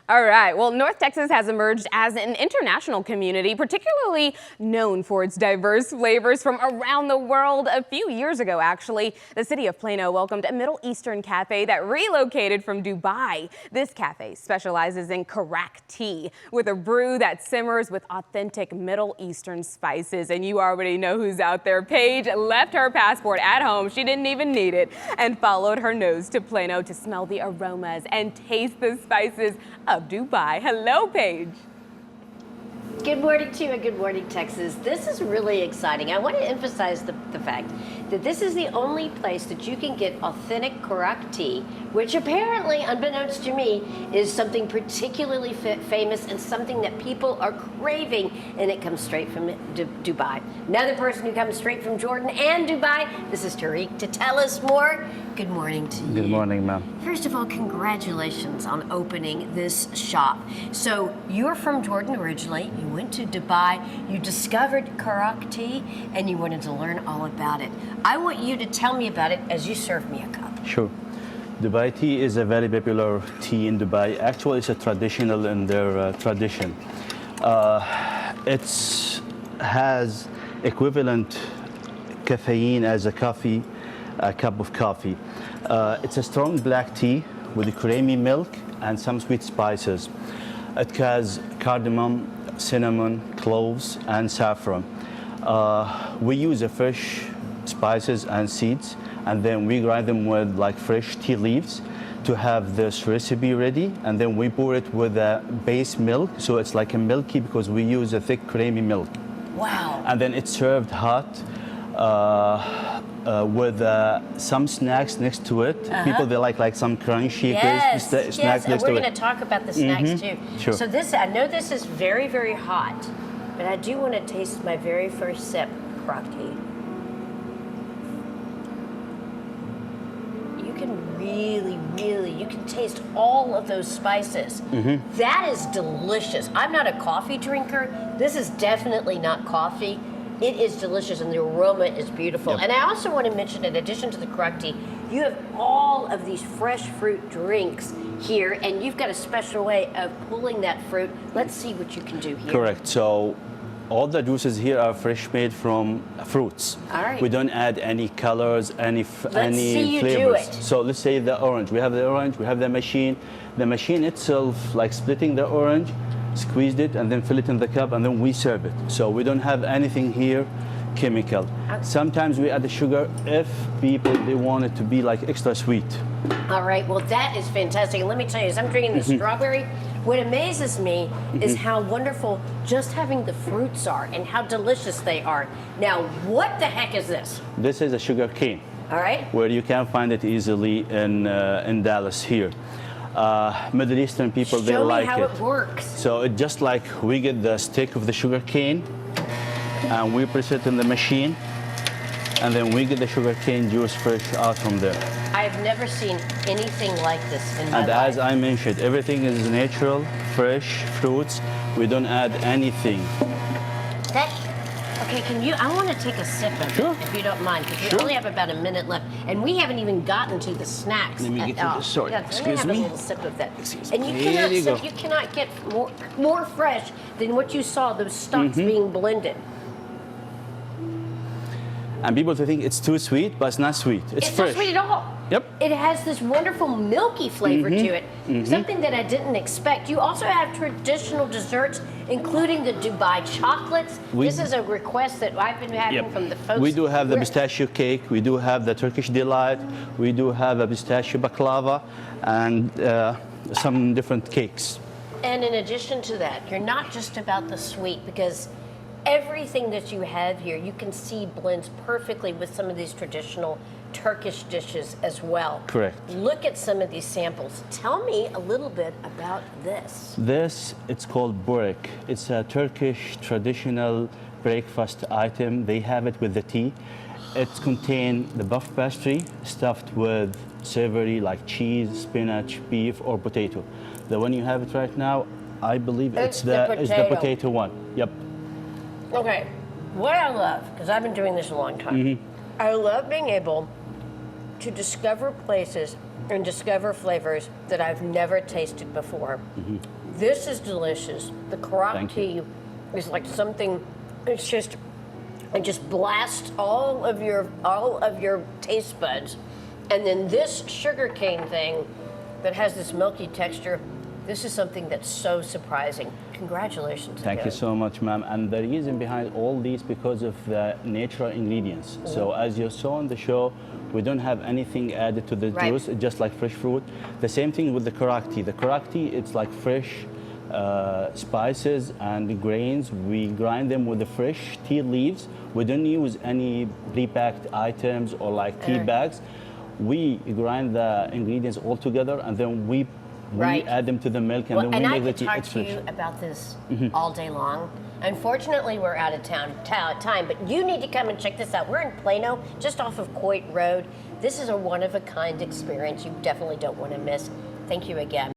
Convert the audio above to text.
All right. Well, North Texas has emerged as an international community, particularly known for its diverse flavors from around the world. A few years ago, actually, the city of Plano welcomed a Middle Eastern cafe that relocated from Dubai. This cafe specializes in Karak tea, with a brew that simmers with authentic Middle Eastern spices. And you already know who's out there. Paige left her passport at home. She didn't even need it, and followed her nose to Plano to smell the aromas and taste the spices of Dubai. Hello, Paige. Good morning to you and good morning, Texas. This is really exciting. I want to emphasize the fact that this is the only place that you can get authentic Karak tea, which apparently, unbeknownst to me, is something particularly famous and something that people are craving, and it comes straight from Dubai. Another person who comes straight from Jordan and Dubai, this is Tariq, to tell us more. Good morning to you. Good morning, ma'am. First of all, congratulations on opening this shop. So you're from Jordan originally, you went to Dubai, you discovered Karak tea, and you wanted to learn all about it. I want you to tell me about it as you serve me a cup. Sure. Dubai tea is a very popular tea in Dubai. Actually, it's a traditional in their tradition. It has equivalent caffeine as a cup of coffee. It's a strong black tea with creamy milk and some sweet spices. It has cardamom, cinnamon, cloves, and saffron. We use a fresh spices and seeds, and then we grind them with like fresh tea leaves to have this recipe ready, and then we pour it with a base milk, so it's like a milky because we use a thick creamy milk. Wow. And then it's served hot with some snacks next to it. People, they like some crunchy yes, snacks yes. next And to we're it. going to talk about the snacks too. Sure. So this, I know this is very, very hot, but I do want to taste my very first sip of Karak tea. You can really, you can taste all of those spices. That is delicious. I'm not a coffee drinker. This is definitely not coffee. It is delicious, and the aroma is beautiful. Yep. And I also want to mention, in addition to the Karak tea, you have all of these fresh fruit drinks here, and you've got a special way of pulling that fruit. Let's see what you can do here. Correct. So all the juices here are fresh made from fruits. All right. We don't add any colors, any see you flavors. do it. So let's say the orange. We have the orange, we have the machine. The machine itself, like splitting the orange, squeezed it, and then fill it in the cup, and then we serve it. So we don't have anything here chemical. Sometimes we add the sugar if people, they want it to be like extra sweet. All right, well, that is fantastic. And let me tell you, as I'm drinking the strawberry, what amazes me is how wonderful just having the fruits are and how delicious they are. Now, what the heck is this? This is a sugar cane. All right. Where you can find it easily in Dallas here. Middle Eastern people, they like it. Show me how it works. So it just like we get the stick of the sugar cane and we press it in the machine, and then we get the sugar cane juice fresh out from there. I've never seen anything like this in my And life. as I mentioned, everything is natural, fresh fruits. We don't add anything. Okay, I want to take a sip of Sure. it, if you don't mind, because we Sure. only have about a minute left, and we haven't even gotten to the snacks. Let me get to the sorry. Yeah, Excuse let me have me. a little sip of that. Excuse and me. you cannot, Here you go. you cannot get more fresh than what you saw, those stalks being blended. And people think it's too sweet, but it's not sweet. It's fresh. Not sweet at all. Yep. It has this wonderful milky flavor to it, something that I didn't expect. You also have traditional desserts, including the Dubai chocolates. This is a request that I've been having from the folks. We do have the pistachio cake. We do have the Turkish delight. We do have a pistachio baklava and some different cakes. And in addition to that, you're not just about the sweet, because everything that you have here, you can see blends perfectly with some of these traditional Turkish dishes as well. Correct. Look at some of these samples. Tell me a little bit about this. This, it's called burek. It's a Turkish traditional breakfast item. They have it with the tea. It contains the buff pastry stuffed with savory like cheese, spinach, beef, or potato. The one you have it right now, I believe it's the potato one. Yep. Okay, what I love, because I've been doing this a long time, I love being able to discover places and discover flavors that I've never tasted before. This is delicious. The Karak Thank tea you. is like something. It's just, it just blasts all of your taste buds, and then this sugarcane thing that has this milky texture. This is something that's so surprising. Congratulations. Thank you so much, ma'am. And the reason behind all these because of the natural ingredients. So as you saw on the show, we don't have anything added to the Right. juice, just like fresh fruit. The same thing with the Karak tea. The Karak tea, it's like fresh spices and grains. We grind them with the fresh tea leaves. We don't use any pre-packed items or like tea bags. We grind the ingredients all together and then we Right. add them to the milk and Well, then and we I make the could tea. talk It's to fresh. you about this all day long. Unfortunately, we're out of time, but you need to come and check this out. We're in Plano, just off of Coit Road. This is a one-of-a-kind experience you definitely don't want to miss. Thank you again.